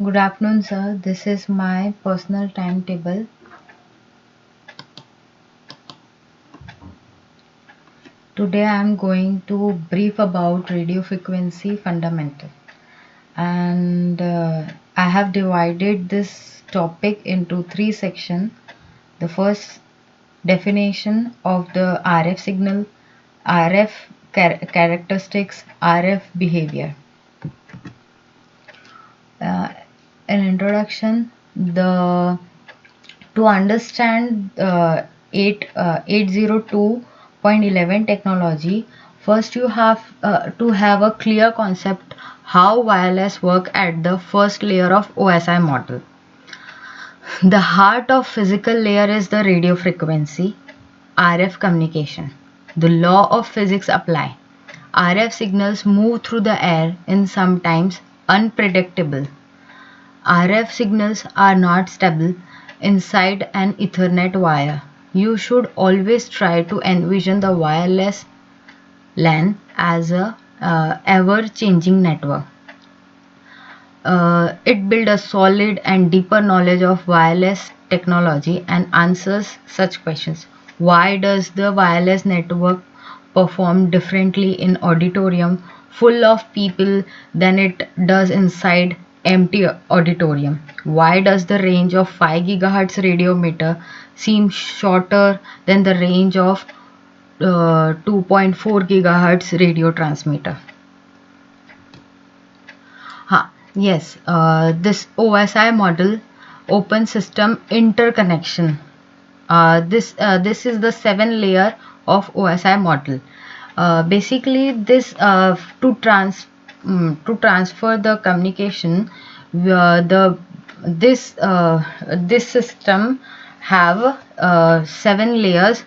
Good afternoon, sir. This is my personal timetable. Today I am going to brief about radio frequency fundamental, and I have divided this topic into three sections. The first, definition of the RF signal, RF characteristics, RF behavior. Uh, in introduction, the to understand 802.11 technology, first you have to have a clear concept how wireless work at the first layer of OSI model. The heart of physical layer is the radio frequency, RF communication. The law of physics apply. RF signals move through the air in sometimes unpredictable. RF signals are not stable inside an Ethernet wire. You should always try to envision the wireless LAN as a ever-changing network. It builds a solid and deeper knowledge of wireless technology and answers such questions. Why does the wireless network perform differently in auditorium full of people than it does inside empty auditorium? Why does the range of 5 GHz radio meter seem shorter than the range of 2.4 GHz radio transmitter? Yes, this OSI model, open system interconnection. This is the seven layer of OSI model. Basically, this to transfer the communication, the this system have seven layers.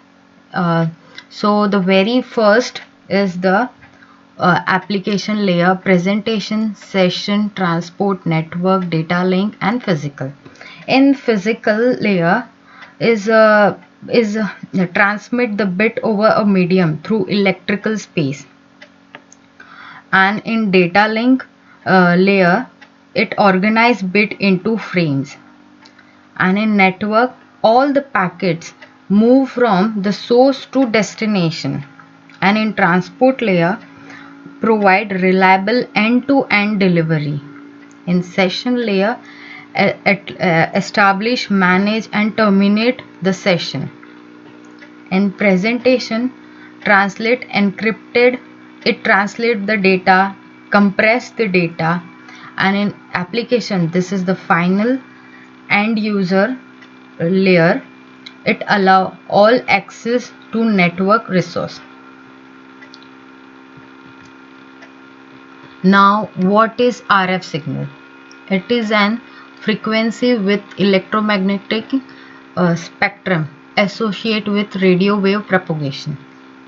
Uh, so the very first is the application layer, presentation, session, transport, network, data link, and physical. In physical layer is transmit the bit over a medium through electrical space, and in data link layer it organize bit into frames, and in network all the packets move from the source to destination, and in transport layer provide reliable end-to-end delivery. In session layer, establish, manage, and terminate the session. In presentation, translate encrypted, it translate the data, compress the data, and in application, this is the final end user layer. It allow all access to network resource. Now, what is RF signal? It is an frequency with electromagnetic spectrum associated with radio wave propagation.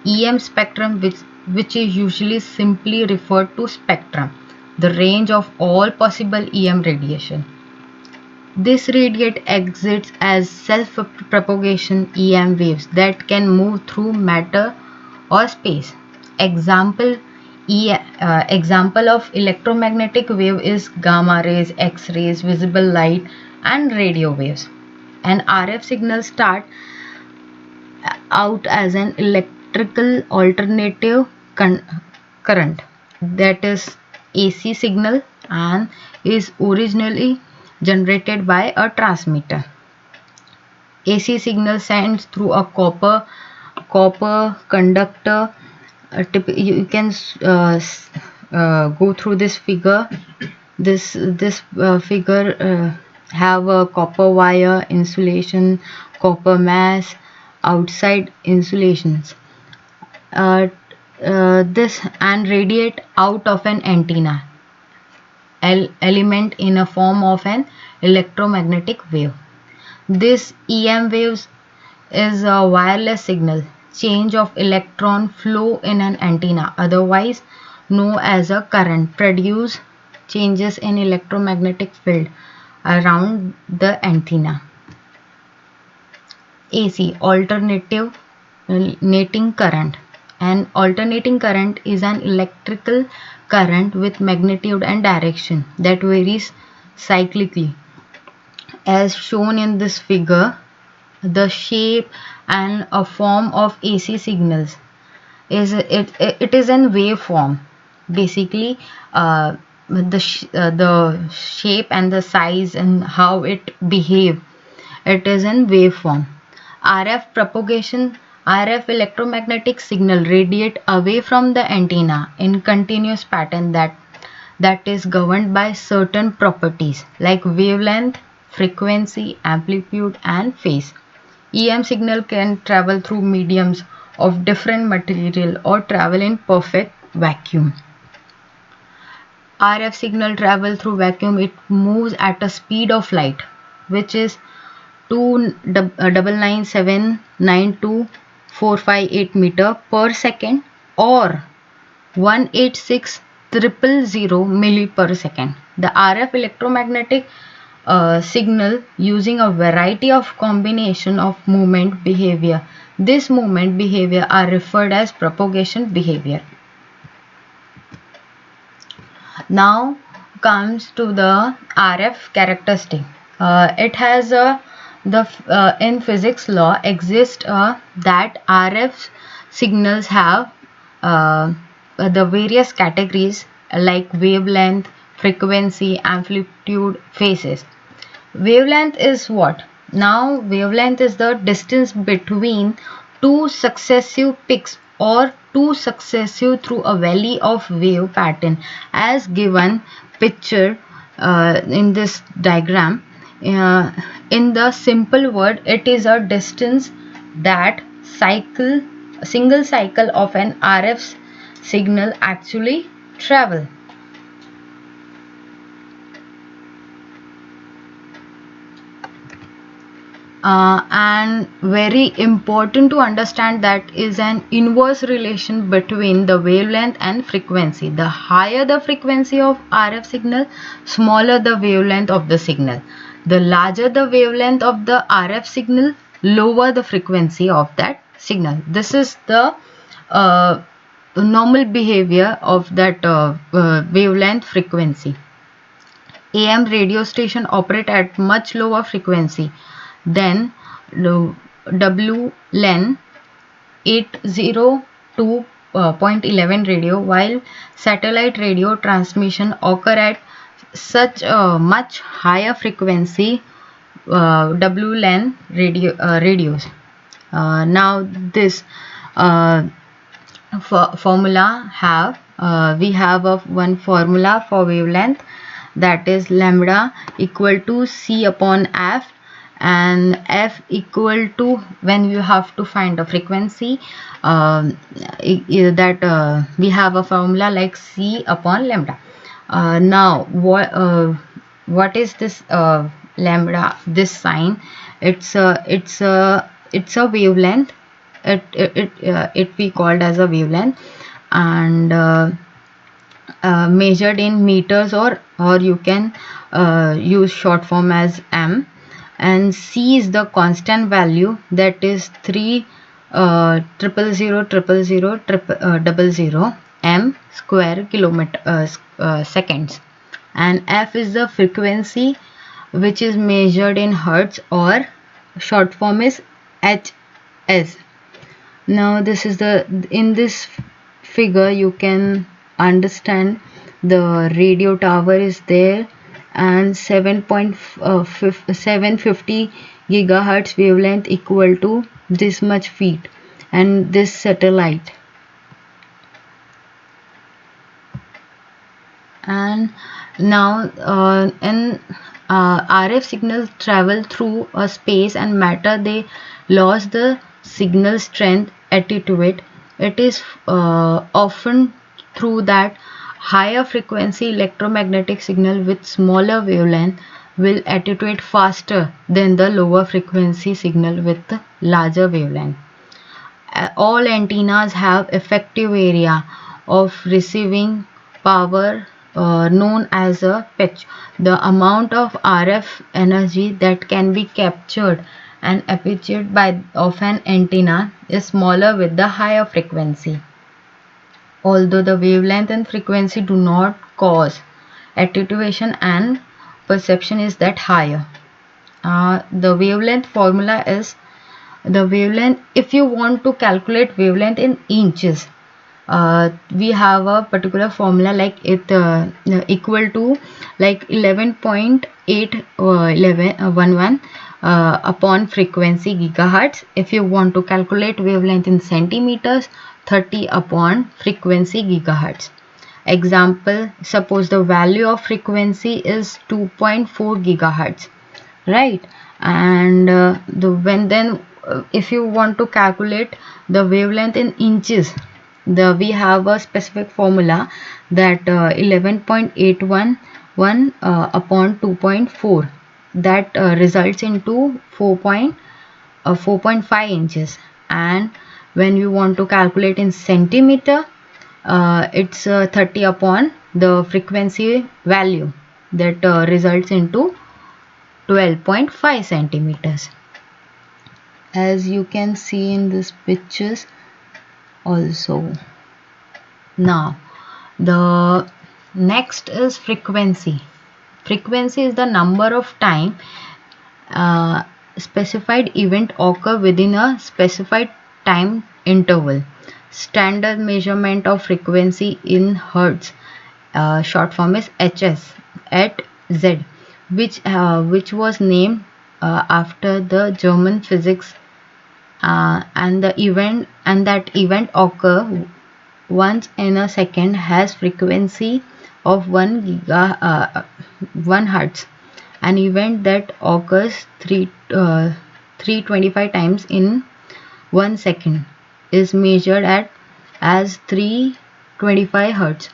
EM spectrum, which is usually simply referred to spectrum, the range of all possible EM radiation. This radiate exits as self-propagation EM waves that can move through matter or space. Example of electromagnetic wave is gamma rays, X-rays, visible light, and radio waves. An RF signal start out as an electrical alternative current, that is AC signal, and is originally generated by a transmitter. AC signal sends through a copper conductor. You can go through this figure. This figure have a copper wire, insulation, copper mass, outside insulations. This and radiate out of an antenna element in a form of an electromagnetic wave. This EM waves is a wireless signal change of electron flow in an antenna, otherwise known as a current, produce changes in electromagnetic field around the antenna. AC, alternating current. An alternating current is an electrical current with magnitude and direction that varies cyclically. As shown in this figure, the shape and a form of AC signals it is in waveform. Basically, the shape and the size and how it behave, it is in waveform. RF propagation, RF electromagnetic signal radiate away from the antenna in continuous pattern that is governed by certain properties like wavelength, frequency, amplitude, and phase. EM signal can travel through mediums of different material or travel in perfect vacuum. RF signal travel through vacuum. It moves at a speed of light, which is 2,997,92458 meter per second or 186,000 milli per second. The RF electromagnetic signal using a variety of combination of movement behavior. This movement behavior are referred as propagation behavior. Now comes to the RF characteristic. It has in physics law exists that RF signals have the various categories like wavelength, frequency, amplitude, phases. Wavelength is what? Now wavelength is the distance between two successive peaks or two successive through a valley of wave pattern as given picture in this diagram. In the simple word, it is a distance that single cycle of an RF signal actually travel. And very important to understand that is an inverse relation between the wavelength and frequency. The higher the frequency of RF signal, smaller the wavelength of the signal. The larger the wavelength of the RF signal, lower the frequency of that signal. This is the normal behavior of that wavelength frequency. AM radio station operate at much lower frequency than WLAN 802.11 radio, while satellite radio transmission occur at such a much higher frequency WLAN radios. Now this formula we have one formula for wavelength, that is lambda equal to C upon F, and F equal to, when you have to find a frequency, that we have a formula like C upon lambda. Now what is this lambda, this sign? It's a wavelength. It be called as a wavelength, and measured in meters, or you can use short form as m. And C is the constant value, that is 3,000,000,000,000 m square kilometer seconds. And F is the frequency, which is measured in hertz, or short form is Hs. Now this is in this figure you can understand the radio tower is there, and 750 gigahertz wavelength equal to this much feet, and this satellite. And now RF signals travel through a space and matter. They lost the signal strength, attenuate. It is often through that higher frequency electromagnetic signal with smaller wavelength will attenuate faster than the lower frequency signal with larger wavelength. All antennas have effective area of receiving power known as a pitch. The amount of RF energy that can be captured and absorbed of an antenna is smaller with the higher frequency. Although the wavelength and frequency do not cause attenuation and perception is that higher. The wavelength formula is the wavelength. If you want to calculate wavelength in inches, we have a particular formula like it equal to like 11.811 upon frequency gigahertz. If you want to calculate wavelength in centimeters, 30 upon frequency gigahertz. Example, suppose the value of frequency is 2.4 gigahertz, right? And if you want to calculate the wavelength in inches, we have a specific formula that 11.811 upon 2.4, that results into 4.5 inches. And when you want to calculate in centimeter, it's 30 upon the frequency value, that results into 12.5 centimeters, as you can see in these pictures also. Now the next is frequency. Frequency is the number of time specified event occur within a specified time interval. Standard measurement of frequency in hertz, short form is HS, at Z, which was named after the German physics, and that event occur once in a second, has frequency of 1 hertz. An event that occurs 325 times in 1 second is measured as 325 hertz.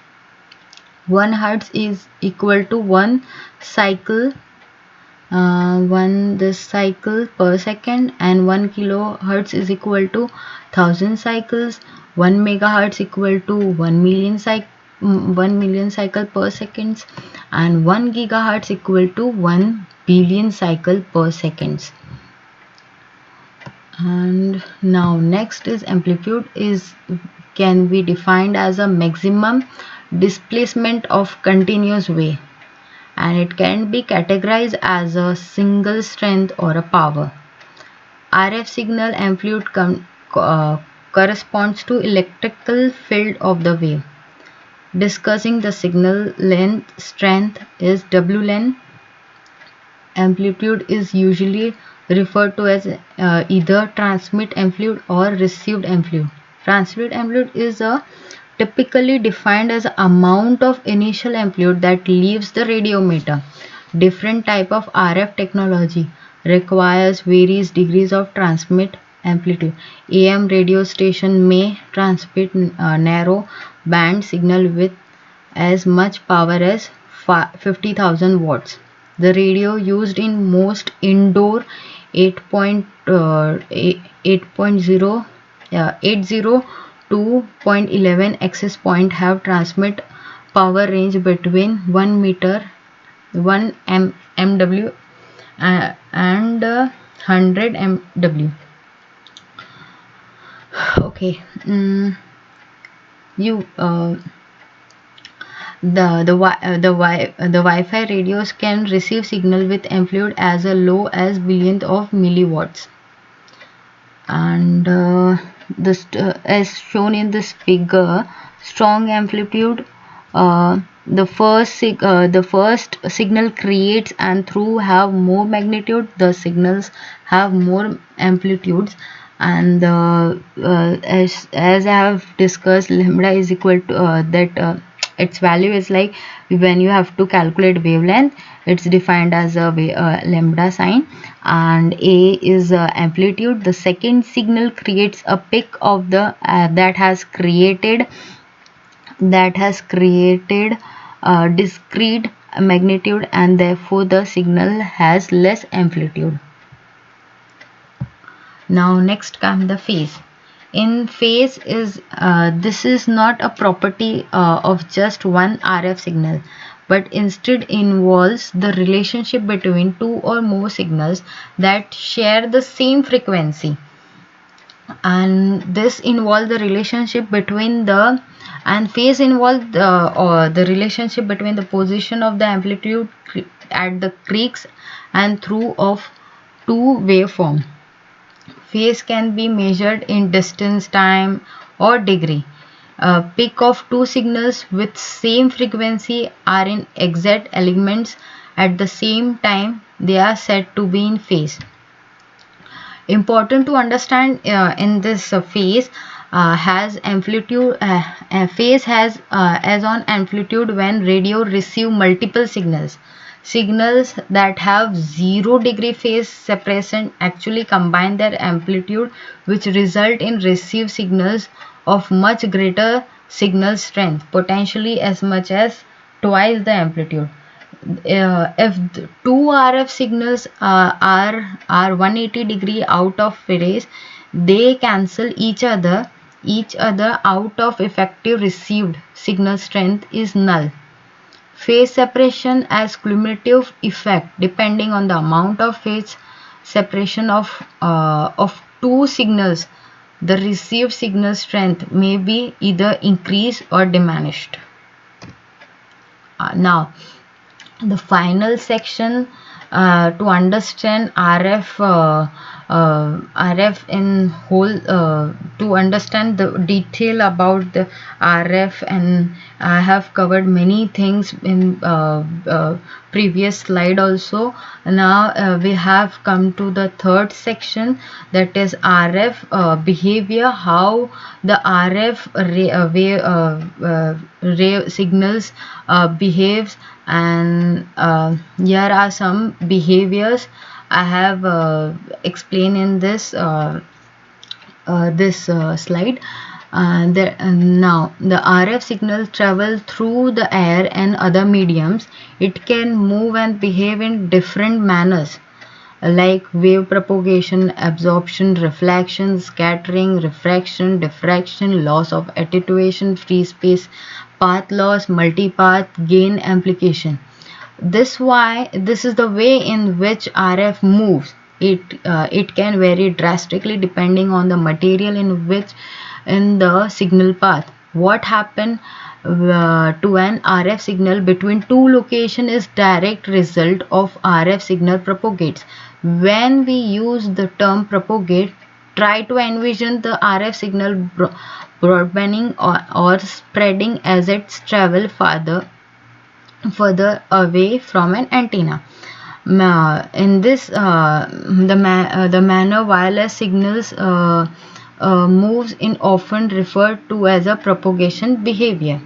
1 hertz is equal to 1 cycle, this cycle per second, and 1 kilohertz is equal to 1000 cycles. 1 megahertz equal to 1 million cycle per seconds, and 1 gigahertz equal to 1 billion cycle per seconds. And now next is amplitude can be defined as a maximum displacement of continuous wave, and it can be categorized as a single strength or a power. RF signal amplitude corresponds to electrical field of the wave. Discussing the signal length strength is W-length. Amplitude is usually referred to as either transmit amplitude or received amplitude. Transmit amplitude is typically defined as amount of initial amplitude that leaves the radiometer. Different type of RF technology requires various degrees of transmit amplitude. AM radio station may transmit narrow band signal with as much power as 50,000 watts. The radio used in most indoor 80 to 0.11 access point have transmit power range between 1 MW and 100 MW. Okay, the Wi-Fi radios can receive signal with amplitude as low as billionth of milliwatts, and this as shown in this figure, strong amplitude, the first signal creates and through have more magnitude, the signals have more amplitudes, and as I have discussed, lambda is equal to its value is like, when you have to calculate wavelength, it's defined as a lambda sign, and a is amplitude. The second signal creates a peak of the that has created discrete magnitude, and therefore the signal has less amplitude. Now next comes the phase. In phase is this is not a property of just one RF signal, but instead involves the relationship between two or more signals that share the same frequency, and this involves the relationship between the And phase involves or the relationship between the position of the amplitude at the creaks and through of two waveform. Phase can be measured in distance, time, or degree. A peak of two signals with same frequency are in exact elements at the same time. They are said to be in phase. Important to understand in this phase has amplitude. Phase has as on amplitude when radio receive multiple signals. Signals that have 0 degree phase separation actually combine their amplitude, which result in received signals of much greater signal strength, potentially as much as twice the amplitude. If two RF signals are 180-degree out of phase, they cancel each other out of effective received signal strength is null. Phase separation as cumulative effect depending on the amount of phase separation of two signals. The received signal strength may be either increased or diminished. Now the final section to understand RF in whole, to understand the detail about the RF, and I have covered many things in previous slide also. Now we have come to the third section, that is RF behavior, how the RF ray signals behaves. And here are some behaviors I have explained in this slide. Now the RF signal travel through the air and other mediums. It can move and behave in different manners, like wave propagation, absorption, reflection, scattering, refraction, diffraction, loss of attenuation, free space, path loss, multipath gain, amplification. This is the way in which RF moves. It can vary drastically depending on the material in the signal path. What happened to an RF signal between two locations is direct result of RF signal propagates. When we use the term propagate, try to envision the RF signal broadening or spreading as it travels further away from an antenna. In this the manner wireless signals moves in often referred to as a propagation behavior.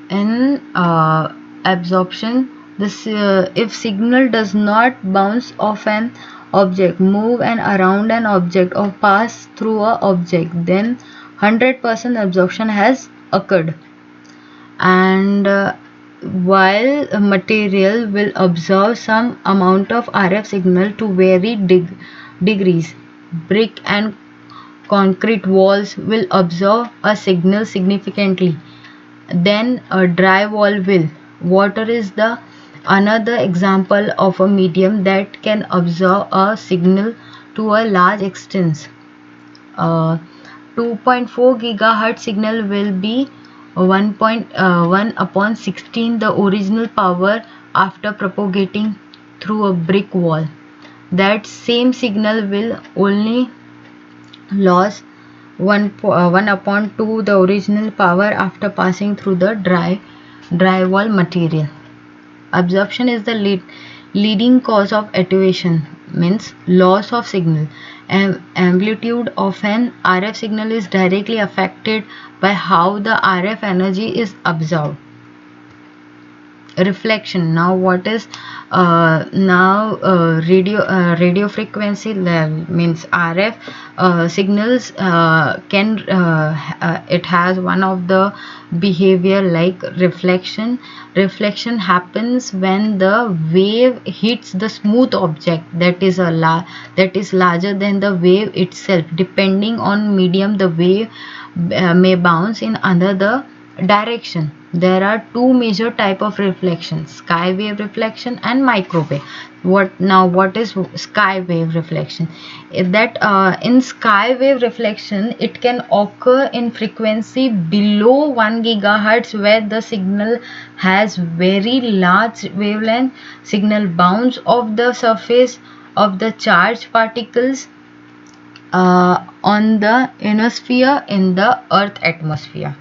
In absorption, this if signal does not bounce off an object, move and around an object, or pass through a object, then 100% absorption has occurred. And while a material will absorb some amount of RF signal to varied degrees, brick and concrete walls will absorb a signal significantly, then a dry wall will. Water is the another example of a medium that can absorb a signal to a large extent. 2.4 gigahertz signal will be 1.1 upon 16 the original power after propagating through a brick wall. That same signal will only lose 1 upon 2 the original power after passing through the dry wall material. Absorption is the leading cause of attenuation, means loss of signal. Amplitude of an RF signal is directly affected by how the RF energy is absorbed. Reflection. Now what is radio frequency level, means RF signals can it has one of the behavior like reflection. Reflection happens when the wave hits the smooth object that is larger than the wave itself. Depending on medium, the wave may bounce in another direction. there are two major type of reflection: sky wave reflection and microwave. What is sky wave reflection? That in sky wave reflection, it can occur in frequency below 1 gigahertz, where the signal has very large wavelength. Signal bounce off the surface of the charged particles on the ionosphere in the earth atmosphere.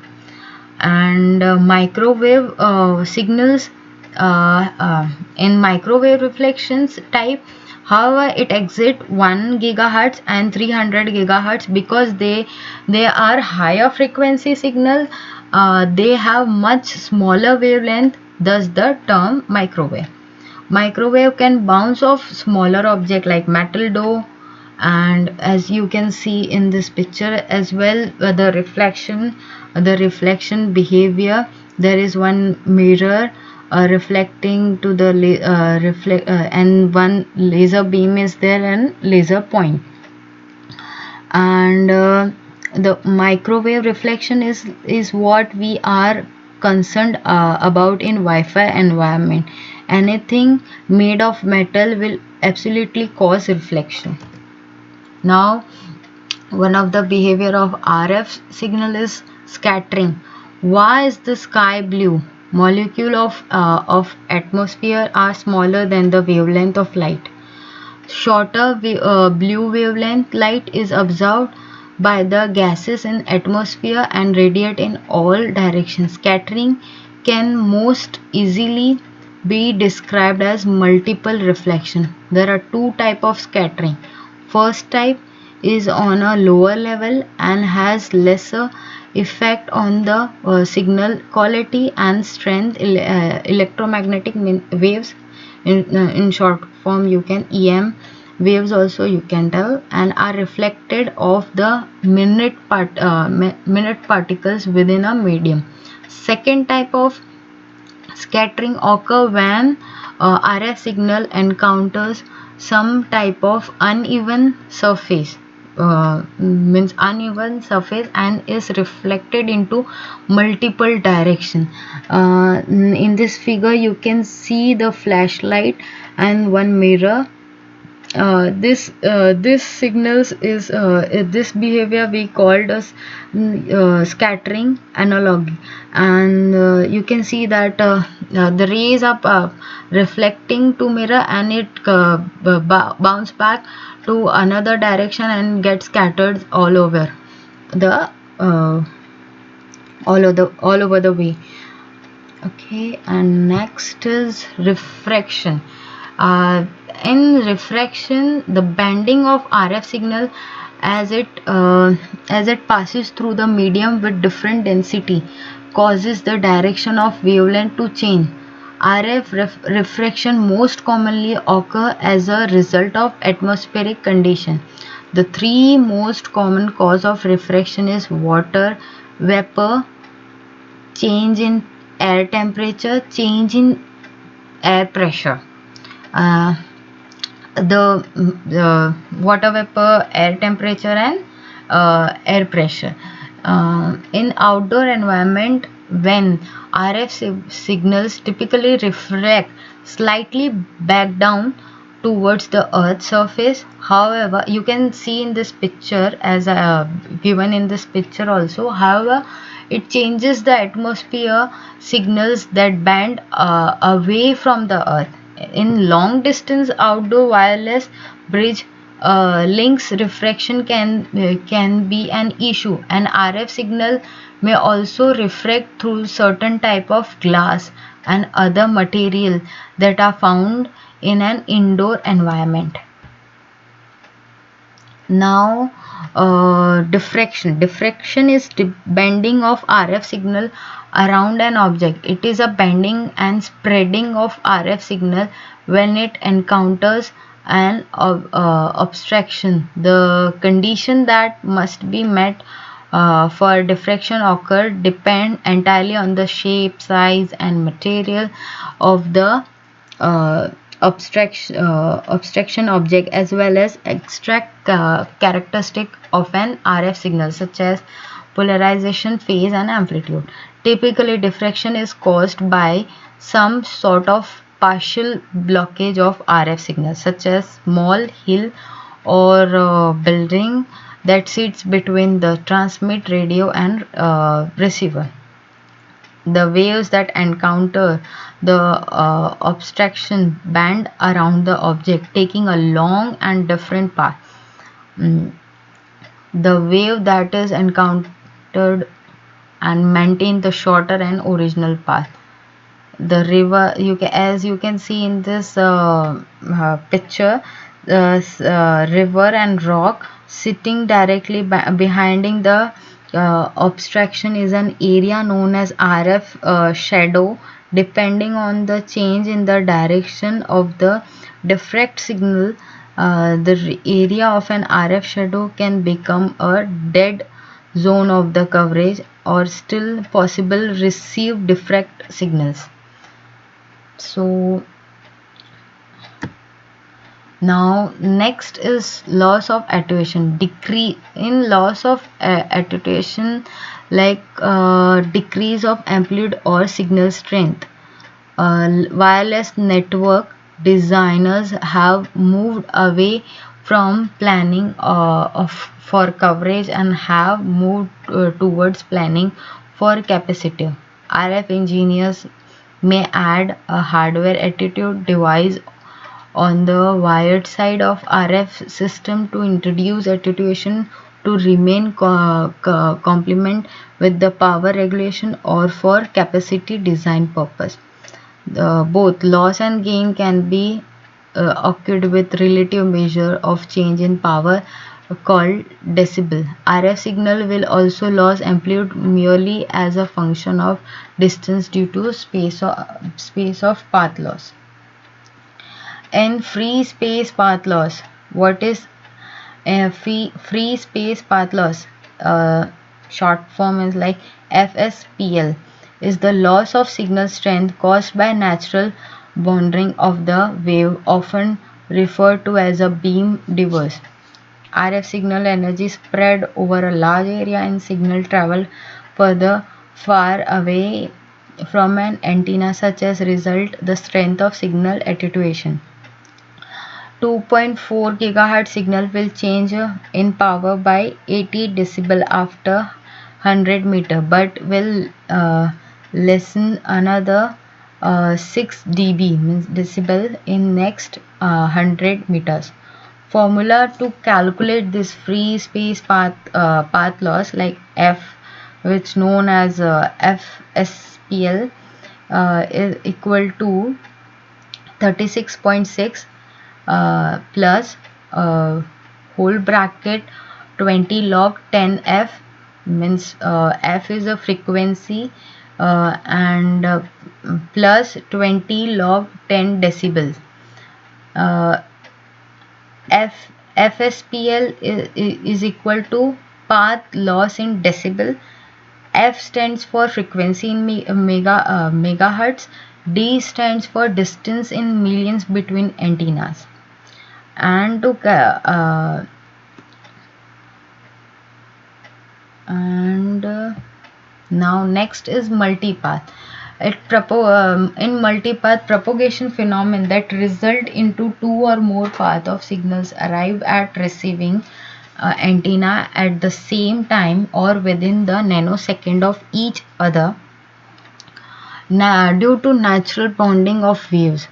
And microwave signals in microwave reflections type, however, it exit 1 gigahertz and 300 gigahertz because they are higher frequency signal. They have much smaller wavelength, thus the term microwave. Microwave can bounce off smaller object like metal dough, and as you can see in this picture as well, the reflection behavior. There is one mirror reflecting to the and one laser beam is there and laser point. And the microwave reflection is what we are concerned about in Wi-Fi environment. Anything made of metal will absolutely cause reflection. Now, one of the behavior of RF signal is scattering. Why is the sky blue? Molecule of atmosphere are smaller than the wavelength of light. Shorter blue wavelength light is observed by the gases in atmosphere and radiate in all directions. Scattering can most easily be described as multiple reflection. There are two types of scattering. First type is on a lower level and has lesser effect on the signal quality and strength. Electromagnetic waves, in short form you can EM waves also you can tell, and are reflected off the minute particles within a medium. Second type of scattering occur when RF signal encounters some type of uneven surface, means uneven surface, and is reflected into multiple direction. In this figure you can see the flashlight and one mirror. This signals is this behavior we called as scattering analogy. And you can see that the rays are reflecting to mirror, and it bounce back to another direction and get scattered all over the all over the way. Okay, and next is refraction. In refraction, the bending of RF signal as it passes through the medium with different density causes the direction of wavelength to change. RF refraction most commonly occur as a result of atmospheric condition. The three most common cause of refraction is water vapor, change in air temperature, change in air pressure. The water vapor, air temperature, and air pressure. In outdoor environment, when RF signals typically refract slightly back down towards the earth's surface. However, you can see in this picture, as given in this picture also, however, it changes the atmosphere signals that bend away from the earth. In long distance outdoor wireless bridge links, refraction can be an issue. An RF signal may also refract through certain type of glass and other material that are found in an indoor environment. Now, diffraction is bending of RF signal around an object. It is a bending and spreading of RF signal when it encounters an obstruction. The condition that must be met for diffraction occur depend entirely on the shape, size, and material of the obstruction object, as well as extract characteristic of an RF signal such as polarization, phase, and amplitude. Typically, diffraction is caused by some sort of partial blockage of RF signals, such as small hill or building that sits between the transmit radio and receiver. The waves that encounter the obstruction bend around the object, taking a long and different path. The wave that is encountered and maintain the shorter and original path. The river, as you can see in this picture, the river and rock sitting directly behind the obstruction is an area known as RF shadow. Depending on the change in the direction of the diffract signal, the area of an RF shadow can become a dead zone of the coverage or still possible receive diffract signals. So now next is loss of attenuation. Decrease in loss of attenuation, like decrease of amplitude or signal strength. Wireless network designers have moved away from planning for coverage and have moved towards planning for capacity. RF engineers may add a hardware attitude device on the wired side of RF system to introduce attenuation to remain complement with the power regulation or for capacity design purpose. Both loss and gain can be occurred with relative measure of change in power called decibel. RF signal will also lose amplitude merely as a function of distance due to space of path loss. And free space path loss. What is free space path loss? Short form is like FSPL, is the loss of signal strength caused by natural bonding of the wave, often referred to as a beam diverse. RF signal energy spread over a large area and signal travel further far away from an antenna, such as result the strength of signal attenuation. 2.4 GHz signal will change in power by 80 decibel after 100 meter, but will lessen another 6 dB means decibel in next 100 meters. Formula to calculate this free space path loss, like F, which known as FSPL, is equal to 36.6 plus whole bracket 20 log 10 f, means f is a frequency, and plus 20 log 10 decibels. FSPL is equal to path loss in decibel. F stands for frequency in megahertz. D stands for distance in millions between antennas. And to now next is multipath. In multipath propagation phenomenon that result into two or more path of signals arrive at receiving antenna at the same time or within the nanosecond of each other, due to natural bonding of waves.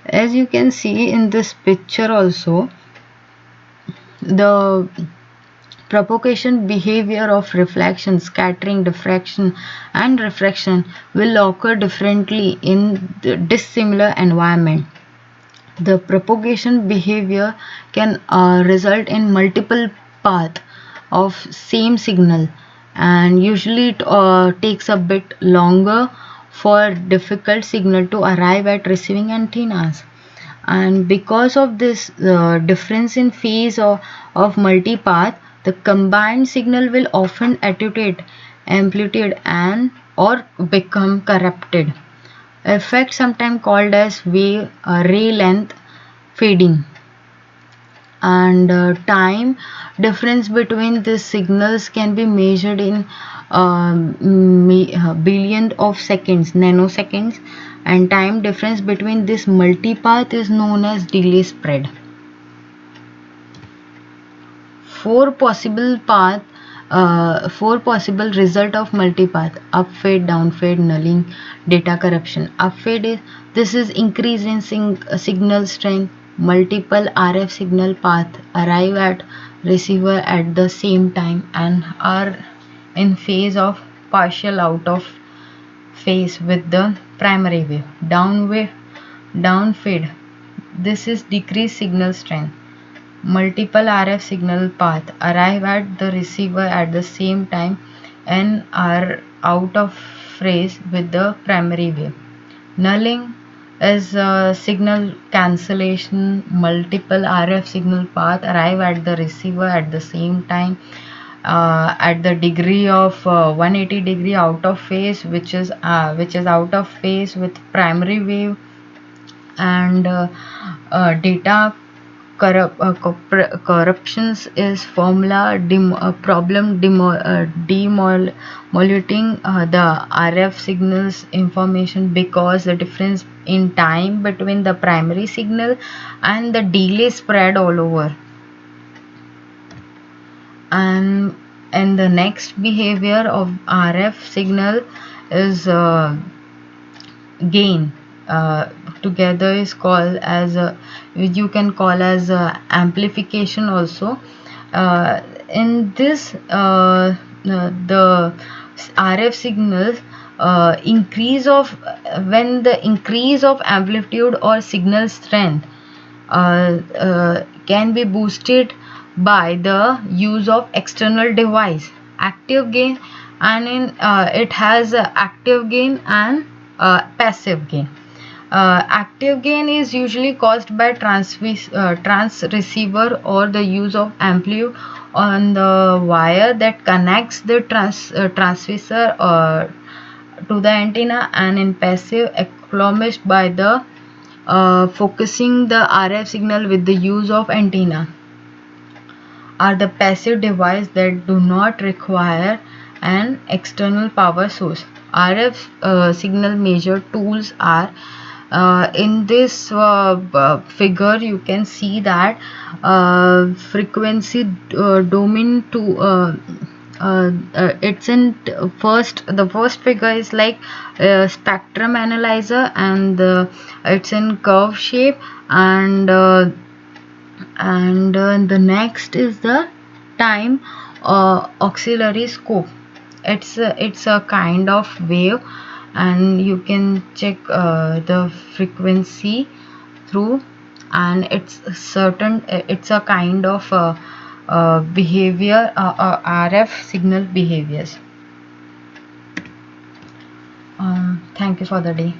As you can see in this picture also, the propagation behavior of reflection, scattering, diffraction and refraction will occur differently in the dissimilar environment. The propagation behavior can result in multiple paths of same signal, and usually it takes a bit longer for difficult signal to arrive at receiving antennas. And because of this difference in phase of multipath, the combined signal will often attenuate amplitude and or become corrupted. Effect sometimes called as wave ray length fading. and time difference between these signals can be measured in billion of seconds, nanoseconds, and time difference between this multipath is known as delay spread. Four possible result of multipath: up fade, down fade, nulling, data corruption. Up fade is this is increase in signal strength. Multiple RF signal path arrive at receiver at the same time and are in phase of partial out of phase with the primary wave. Down fade. This is decreased signal strength. Multiple RF signal paths arrive at the receiver at the same time and are out of phase with the primary wave. Nulling is signal cancellation. Multiple RF signal paths arrive at the receiver at the same time at the degree of 180 degree out of phase, which is out of phase with primary wave. And data corruptions is formula demolulating the RF signals information because the difference in time between the primary signal and the delay spread all over. And the next behavior of RF signal is gain. Together is called as you can call as amplification also. In this the RF signals increase of when the increase of amplitude or signal strength can be boosted by the use of external device, active gain, and in it has active gain and passive gain. Active gain is usually caused by transceiver or the use of amplitude on the wire that connects the transducer to the antenna, and in passive accomplished by the focusing the RF signal with the use of antenna are the passive device that do not require an external power source. RF signal measure tools are in this figure you can see that frequency domain to it's in the first figure is like spectrum analyzer, and it's in curve shape, and the next is the time auxiliary scope. It's a kind of wave, and you can check the frequency through, and it's a kind of behavior RF signal behaviors. Thank you for the day.